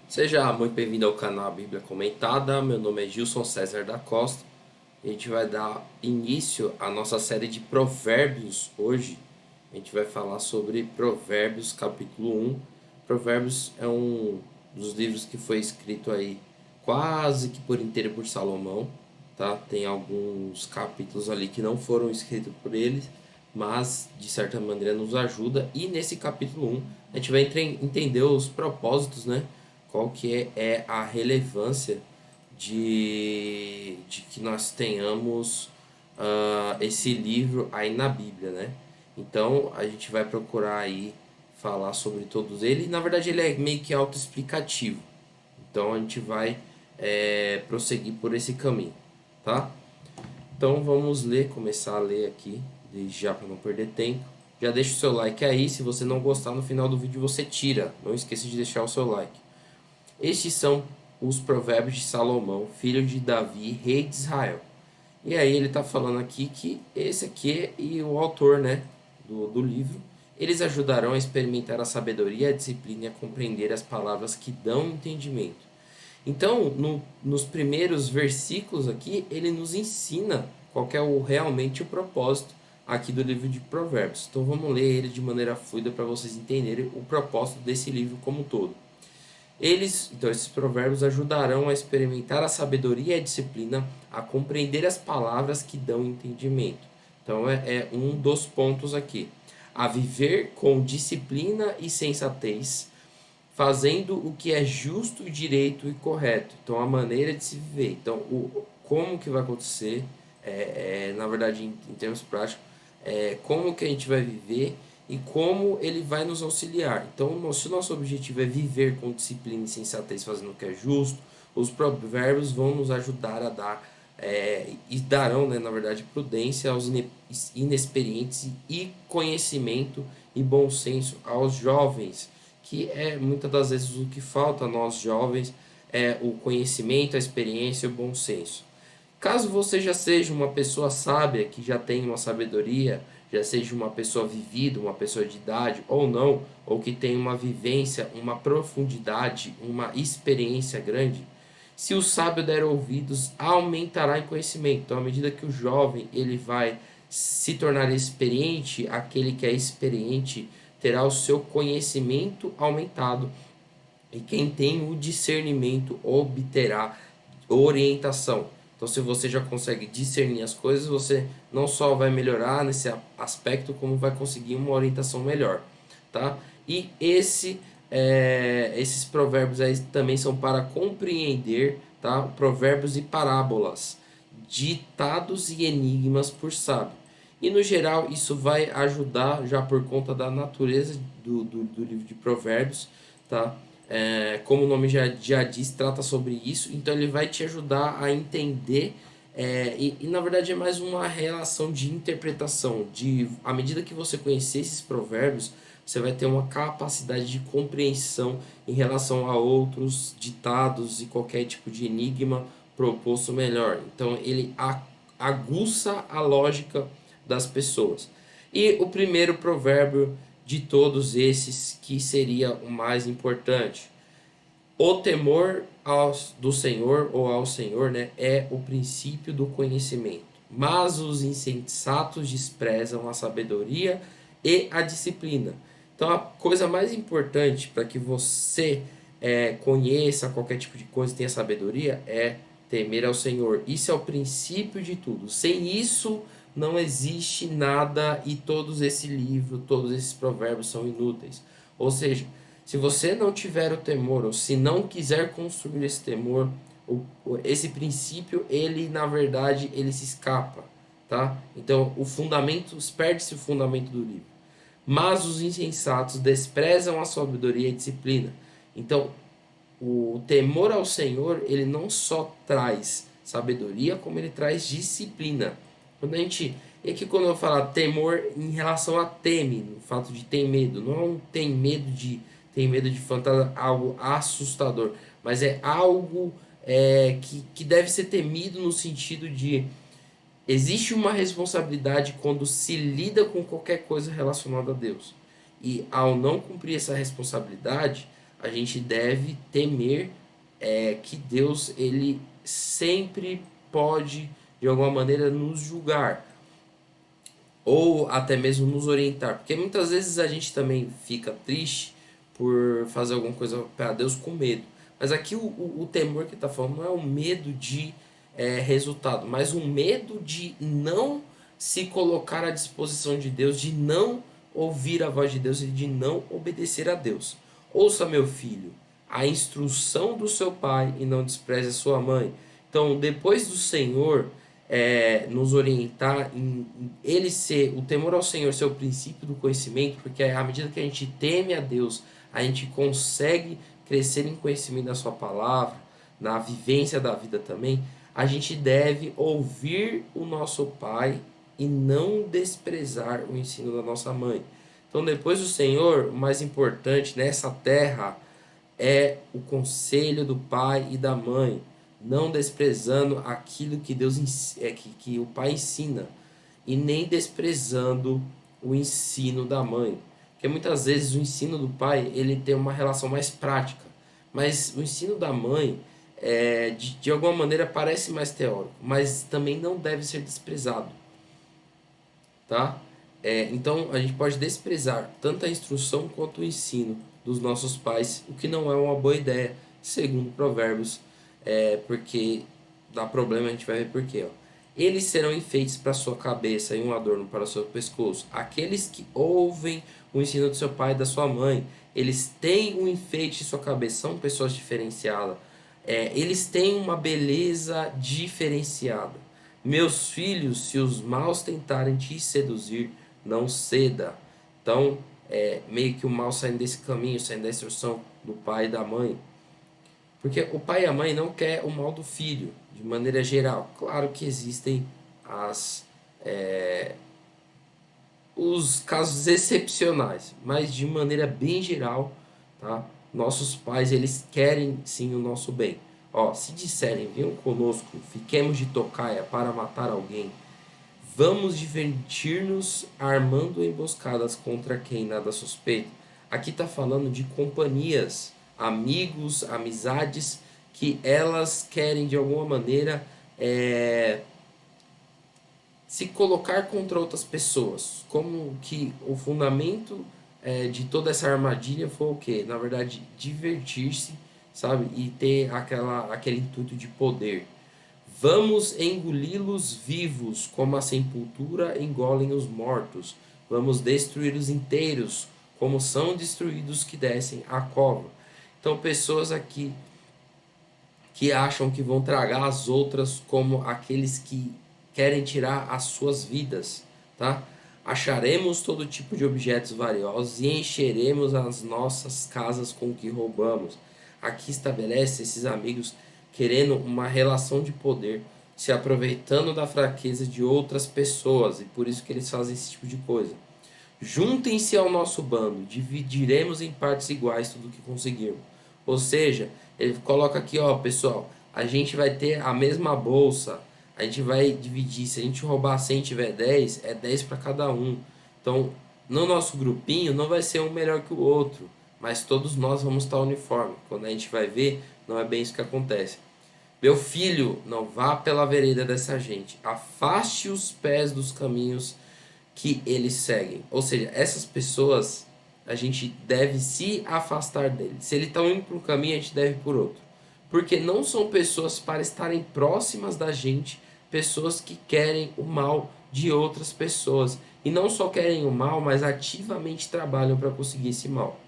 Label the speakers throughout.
Speaker 1: Seja muito bem-vindo ao canal Bíblia Comentada. Meu nome é Gilson César da Costa. A gente vai dar início à nossa série de Provérbios hoje. A gente vai falar sobre Provérbios capítulo 1. Provérbios é um dos livros que foi escrito aí quase que por inteiro por Salomão, tá? Tem alguns capítulos ali que não foram escritos por ele, mas de certa maneira nos ajuda. E nesse capítulo 1 a gente vai entender os propósitos, né? Qual que é a relevância de que nós tenhamos esse livro aí na Bíblia, né? Então a gente vai procurar aí falar sobre todos eles. Na verdade ele é meio que autoexplicativo. Então a gente vai prosseguir por esse caminho, tá? Então vamos ler, começar a ler aqui, desde já para não perder tempo. Já deixa o seu like aí, se você não gostar no final do vídeo você tira. Não esqueça de deixar o seu like. Estes são os provérbios de Salomão, filho de Davi, rei de Israel. E aí ele está falando aqui que esse aqui e o autor, né, do livro, eles ajudarão a experimentar a sabedoria, a disciplina e a compreender as palavras que dão entendimento. Então, nos primeiros versículos aqui, ele nos ensina qual que é realmente o propósito aqui do livro de Provérbios. Então vamos ler ele de maneira fluida para vocês entenderem o propósito desse livro como um todo. Esses provérbios ajudarão a experimentar a sabedoria e a disciplina, a compreender as palavras que dão entendimento. Então é um dos pontos aqui. A viver com disciplina e sensatez, fazendo o que é justo, direito e correto. Então a maneira de se viver. Então como que vai acontecer, na verdade em termos práticos, como que a gente vai viver e como ele vai nos auxiliar. Então, se o nosso objetivo é viver com disciplina e sensatez, fazendo o que é justo, os provérbios vão nos ajudar a dar e darão, né, na verdade, prudência aos inexperientes e conhecimento e bom senso aos jovens, que é muitas das vezes o que falta a nós jovens, é o conhecimento, a experiência e o bom senso. Caso você já seja uma pessoa sábia, que já tem uma sabedoria, já seja uma pessoa vivida, uma pessoa de idade ou não, ou que tem uma vivência, uma profundidade, uma experiência grande, se o sábio der ouvidos, aumentará em conhecimento. Então, à medida que o jovem ele vai se tornar experiente, aquele que é experiente terá o seu conhecimento aumentado. E quem tem o discernimento obterá orientação. Então, se você já consegue discernir as coisas, você não só vai melhorar nesse aspecto, como vai conseguir uma orientação melhor, tá? E esses provérbios aí também são para compreender, tá? Provérbios e parábolas, ditados e enigmas por sábio. E no geral, isso vai ajudar, já por conta da natureza do livro de Provérbios, tá? Como o nome já diz, trata sobre isso, então ele vai te ajudar a entender, e na verdade é mais uma relação de interpretação, à medida que você conhecer esses provérbios, você vai ter uma capacidade de compreensão em relação a outros ditados e qualquer tipo de enigma proposto melhor. Então ele aguça a lógica das pessoas. E o primeiro provérbio de todos esses, que seria o mais importante: o temor do Senhor ou ao Senhor, né, é o princípio do conhecimento, mas os insensatos desprezam a sabedoria e a disciplina. Então a coisa mais importante para que você conheça qualquer tipo de coisa e tenha sabedoria é temer ao Senhor. Isso é o princípio de tudo. Sem isso não existe nada, e todos esse livro, todos esses provérbios são inúteis. Ou seja, se você não tiver o temor, ou se não quiser construir esse temor, esse princípio, ele na verdade, ele se escapa, tá? Então, o fundamento, perde-se o fundamento do livro. Mas os insensatos desprezam a sabedoria e a disciplina. Então, o temor ao Senhor, ele não só traz sabedoria, como ele traz disciplina. Quando a gente, é que quando eu falo temor em relação a teme, no fato de ter medo, não é um tem medo de fantasma, algo assustador, mas é algo que deve ser temido no sentido de existe uma responsabilidade quando se lida com qualquer coisa relacionada a Deus. E ao não cumprir essa responsabilidade, a gente deve temer que Deus ele sempre pode de alguma maneira nos julgar ou até mesmo nos orientar, porque muitas vezes a gente também fica triste por fazer alguma coisa para Deus com medo. Mas aqui o temor que está falando não é o medo de resultado, mas o medo de não se colocar à disposição de Deus, de não ouvir a voz de Deus e de não obedecer a Deus. Ouça, meu filho, a instrução do seu pai e não despreze a sua mãe. Então, depois do Senhor nos orientar em ele ser, o temor ao Senhor ser o princípio do conhecimento, porque à medida que a gente teme a Deus, a gente consegue crescer em conhecimento da sua palavra, na vivência da vida também, a gente deve ouvir o nosso pai e não desprezar o ensino da nossa mãe. Então, depois do Senhor, o mais importante nessa terra é o conselho do pai e da mãe, não desprezando aquilo que que o pai ensina e nem desprezando o ensino da mãe, porque muitas vezes o ensino do pai ele tem uma relação mais prática, mas o ensino da mãe de alguma maneira parece mais teórico, mas também não deve ser desprezado, tá? Então a gente pode desprezar tanto a instrução quanto o ensino dos nossos pais, o que não é uma boa ideia, segundo Provérbios, porque dá problema, a gente vai ver por quê. Ó. Eles serão enfeites para sua cabeça e um adorno para o seu pescoço. Aqueles que ouvem o ensino do seu pai e da sua mãe, eles têm um enfeite em sua cabeça, são pessoas diferenciadas. Eles têm uma beleza diferenciada. Meus filhos, se os maus tentarem te seduzir, não ceda. Então, meio que o mal saindo desse caminho, saindo da instrução do pai e da mãe. Porque o pai e a mãe não quer o mal do filho, de maneira geral. Claro que existem as, os casos excepcionais, mas de maneira bem geral, tá? Nossos pais, eles querem sim o nosso bem. Ó, se disserem, venham conosco, fiquemos de tocaia para matar alguém, vamos divertir-nos armando emboscadas contra quem nada suspeita. Aqui está falando de companhias, amigos, amizades que elas querem de alguma maneira se colocar contra outras pessoas. Como que o fundamento de toda essa armadilha foi o quê? Na verdade, divertir-se, sabe? E ter aquele intuito de poder. Vamos engoli-los vivos, como a sepultura engolem os mortos. Vamos destruí-los inteiros, como são destruídos que descem à cova. Então, pessoas aqui que acham que vão tragar as outras como aqueles que querem tirar as suas vidas, tá? Acharemos todo tipo de objetos valiosos e encheremos as nossas casas com o que roubamos. Aqui estabelece esses amigos querendo uma relação de poder, se aproveitando da fraqueza de outras pessoas, e por isso que eles fazem esse tipo de coisa. Juntem-se ao nosso bando, dividiremos em partes iguais tudo o que conseguirmos. Ou seja, ele coloca aqui, ó, pessoal, a gente vai ter a mesma bolsa, a gente vai dividir, se a gente roubar 100 e tiver 10, é 10 para cada um. Então, no nosso grupinho não vai ser um melhor que o outro, mas todos nós vamos estar uniforme. Quando a gente vai ver, não é bem isso que acontece. Meu filho, não vá pela vereda dessa gente. Afaste os pés dos caminhos que eles seguem. Ou seja, essas pessoas a gente deve se afastar deles. Se ele está indo por um caminho, a gente deve ir por outro. Porque não são pessoas para estarem próximas da gente, pessoas que querem o mal de outras pessoas. E não só querem o mal, mas ativamente trabalham para conseguir esse mal.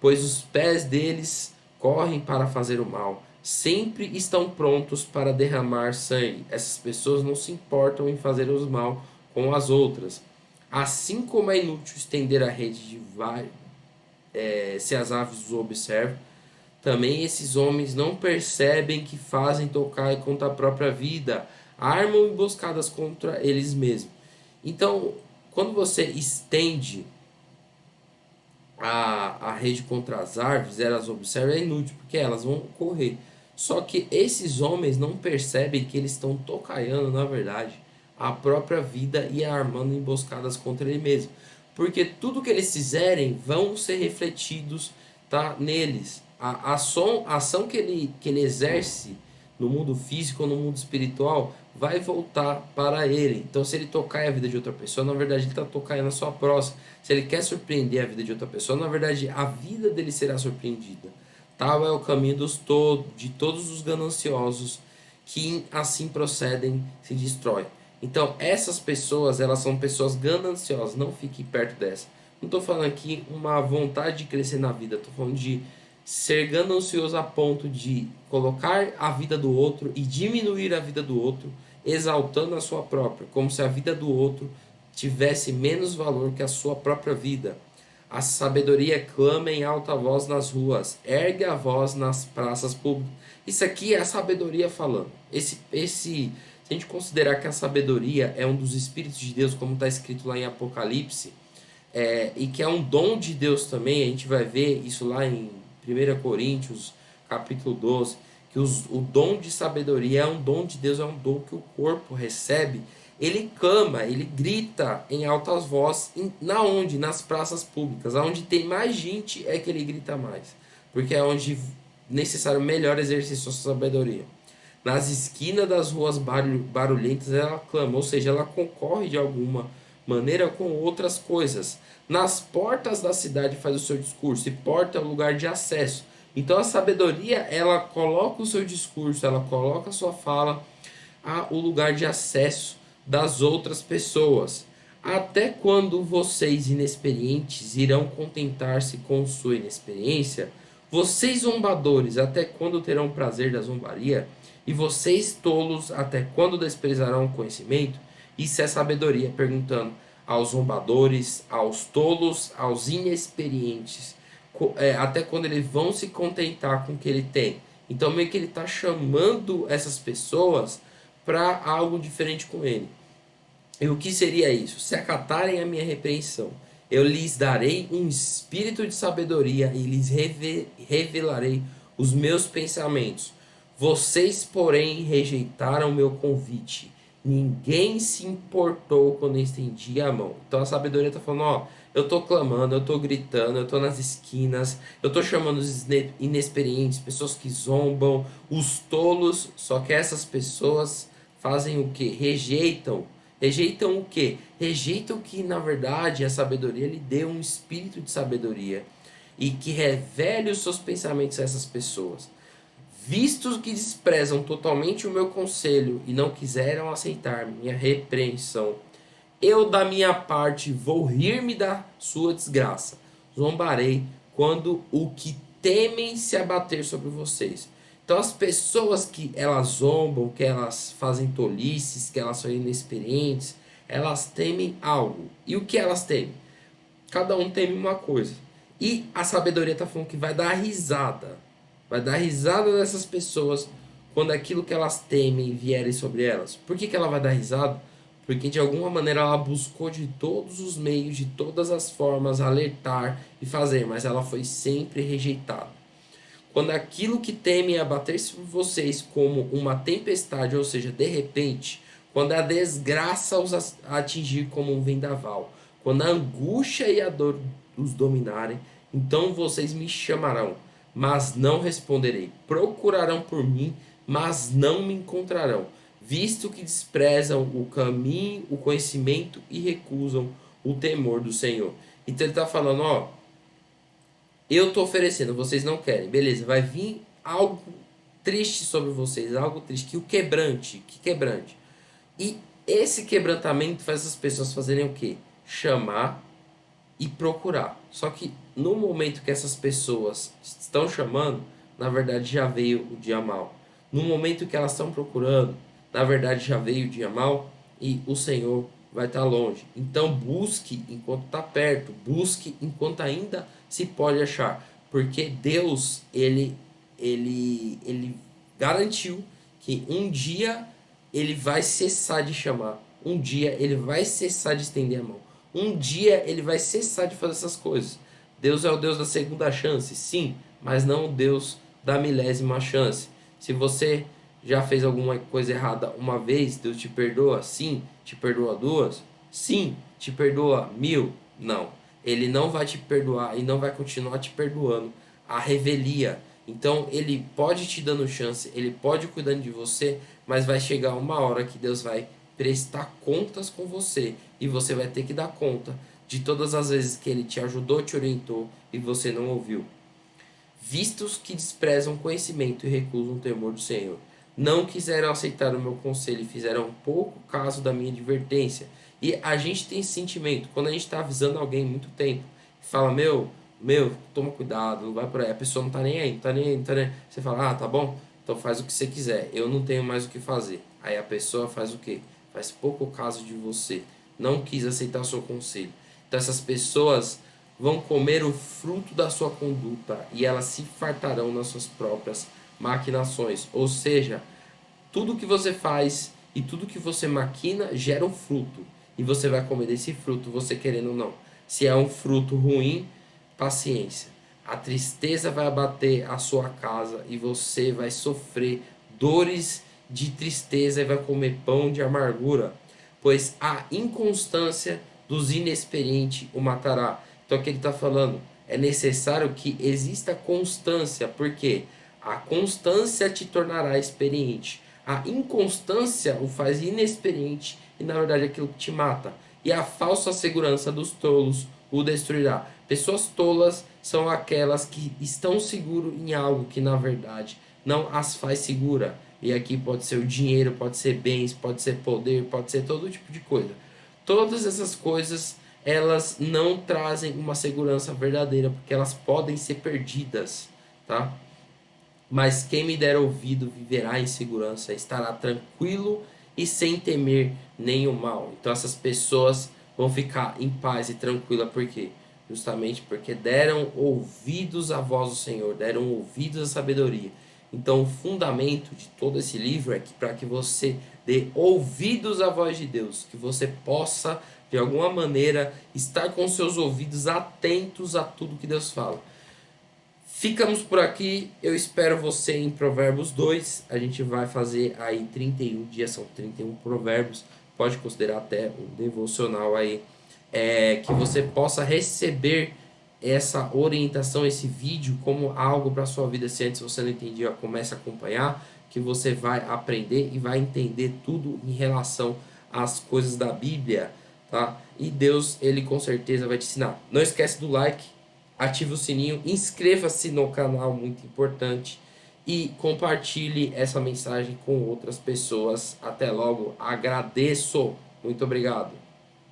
Speaker 1: Pois os pés deles correm para fazer o mal, sempre estão prontos para derramar sangue. Essas pessoas não se importam em fazer o mal com as outras. Assim como é inútil estender a rede de se as aves os observam, também esses homens não percebem que fazem tocar contra a própria vida, armam emboscadas contra eles mesmos. Então, quando você estende a rede contra as árvores, elas observam, é inútil, porque elas vão correr. Só que esses homens não percebem que eles estão tocaiando, na verdade, a própria vida e armando emboscadas contra ele mesmo. Porque tudo que eles fizerem vão ser refletidos está neles. A ação que ele exerce no mundo físico ou no mundo espiritual vai voltar para ele. Então, se ele tocar a vida de outra pessoa, na verdade ele está tocando a sua próxima. Se ele quer surpreender a vida de outra pessoa, na verdade a vida dele será surpreendida. Tal é o caminho de todos os gananciosos que assim procedem, se destrói. Então, essas pessoas, elas são pessoas gananciosas, não fique perto dessa. Não estou falando aqui uma vontade de crescer na vida, estou falando de ser ganancioso a ponto de colocar a vida do outro e diminuir a vida do outro, exaltando a sua própria, como se a vida do outro tivesse menos valor que a sua própria vida. A sabedoria clama em alta voz nas ruas, ergue a voz nas praças públicas. Isso aqui é a sabedoria falando. Se a gente considerar que a sabedoria é um dos espíritos de Deus, como está escrito lá em Apocalipse, e que é um dom de Deus também, a gente vai ver isso lá em 1 Coríntios, capítulo 12, que o dom de sabedoria é um dom de Deus, é um dom que o corpo recebe. Ele clama, ele grita em altas vozes, na onde? Nas praças públicas, aonde tem mais gente é que ele grita mais, porque é onde necessário melhor exercer sua sabedoria. Nas esquinas das ruas barulhentas ela clama, ou seja, ela concorre de alguma maneira com outras coisas. Nas portas da cidade faz o seu discurso, e porta é o lugar de acesso. Então a sabedoria, ela coloca o seu discurso, ela coloca a sua fala o lugar de acesso das outras pessoas. Até quando vocês inexperientes irão contentar-se com sua inexperiência? Vocês zombadores, até quando terão prazer da zombaria? E vocês tolos, até quando desprezarão o conhecimento? Isso é sabedoria, perguntando aos zombadores, aos tolos, aos inexperientes, até quando eles vão se contentar com o que ele tem. Então, meio que ele está chamando essas pessoas para algo diferente com ele. E o que seria isso? Se acatarem a minha repreensão, eu lhes darei um espírito de sabedoria e lhes revelarei os meus pensamentos. Vocês, porém, rejeitaram meu convite. Ninguém se importou quando eu estendi a mão. Então a sabedoria está falando, ó, eu estou clamando, eu estou gritando, eu estou nas esquinas, eu estou chamando os inexperientes, pessoas que zombam, os tolos, só que essas pessoas fazem o que? Rejeitam. Rejeitam o que? Rejeitam que, na verdade, a sabedoria lhe dê um espírito de sabedoria e que revele os seus pensamentos a essas pessoas. Vistos que desprezam totalmente o meu conselho e não quiseram aceitar minha repreensão, eu da minha parte vou rir-me da sua desgraça. Zombarei quando o que temem se abater sobre vocês. Então as pessoas que elas zombam, que elas fazem tolices, que elas são inexperientes, elas temem algo. E o que elas temem? Cada um teme uma coisa. E a sabedoria está falando que vai dar risada. Vai dar risada dessas pessoas quando aquilo que elas temem vierem sobre elas. Por que ela vai dar risada? Porque de alguma maneira ela buscou de todos os meios, de todas as formas, alertar e fazer, mas ela foi sempre rejeitada. Quando aquilo que temem abater sobre vocês como uma tempestade, ou seja, de repente, quando a desgraça os atingir como um vendaval, quando a angústia e a dor os dominarem, então vocês me chamarão, mas não responderei. Procurarão por mim, mas não me encontrarão, visto que desprezam o caminho, o conhecimento e recusam o temor do Senhor. Então ele está falando, ó, eu estou oferecendo, vocês não querem. Beleza, vai vir algo triste sobre vocês, algo triste, que quebrante. E esse quebrantamento faz as pessoas fazerem o quê? Chamar e procurar. Só que no momento que essas pessoas estão chamando, na verdade já veio o dia mal. No momento que elas estão procurando, na verdade já veio o dia mal e o Senhor vai estar longe. Então busque enquanto está perto, busque enquanto ainda se pode achar, porque Deus ele garantiu que um dia ele vai cessar de chamar, um dia ele vai cessar de estender a mão, um dia ele vai cessar de fazer essas coisas. Deus é o Deus da segunda chance, sim, mas não o Deus da milésima chance. Se você já fez alguma coisa errada uma vez, Deus te perdoa? Sim. Te perdoa duas? Sim. Te perdoa 1000? Não. Ele não vai te perdoar e não vai continuar te perdoando a revelia. Então ele pode te dando chance, ele pode cuidando de você, mas vai chegar uma hora que Deus vai prestar contas com você e você vai ter que dar conta de todas as vezes que ele te ajudou, te orientou e você não ouviu. Vistos que desprezam conhecimento e recusam o temor do Senhor, não quiseram aceitar o meu conselho e fizeram pouco caso da minha advertência. E a gente tem esse sentimento, quando a gente está avisando alguém há muito tempo, fala, toma cuidado, não vai por aí, a pessoa não tá nem aí, não tá nem aí, não tá nem aí. Você fala, tá bom, então faz o que você quiser, eu não tenho mais o que fazer. Aí a pessoa faz o quê? Faz pouco caso de você, não quis aceitar o seu conselho. Então essas pessoas vão comer o fruto da sua conduta e elas se fartarão nas suas próprias maquinações. Ou seja, tudo que você faz e tudo que você maquina gera um fruto. E você vai comer desse fruto, você querendo ou não. Se é um fruto ruim, paciência. A tristeza vai abater a sua casa e você vai sofrer dores de tristeza e vai comer pão de amargura, pois a inconstância dos inexperientes o matará. Então, o que ele está falando? É necessário que exista constância, porque a constância te tornará experiente. A inconstância o faz inexperiente e, na verdade, é aquilo que te mata. E a falsa segurança dos tolos o destruirá. Pessoas tolas são aquelas que estão seguras em algo que, na verdade, não as faz segura. E aqui pode ser o dinheiro, pode ser bens, pode ser poder, pode ser todo tipo de coisa. Todas essas coisas, elas não trazem uma segurança verdadeira, porque elas podem ser perdidas, tá? Mas quem me der ouvido viverá em segurança, estará tranquilo e sem temer nenhum mal. Então essas pessoas vão ficar em paz e tranquila, por quê? Justamente porque deram ouvidos à voz do Senhor, deram ouvidos à sabedoria. Então o fundamento de todo esse livro é que para que você dê ouvidos à voz de Deus, que você possa de alguma maneira estar com seus ouvidos atentos a tudo que Deus fala. Ficamos por aqui. Eu espero você em Provérbios 2. A gente vai fazer aí 31 dias, são 31 provérbios. Pode considerar até um devocional aí. Que você possa receber essa orientação, esse vídeo, como algo para a sua vida. Se antes você não entendia, comece a acompanhar, que você vai aprender e vai entender tudo em relação às coisas da Bíblia, tá? E Deus, ele com certeza vai te ensinar. Não esquece do like, ative o sininho, inscreva-se no canal, muito importante, e compartilhe essa mensagem com outras pessoas. Até logo, agradeço, muito obrigado.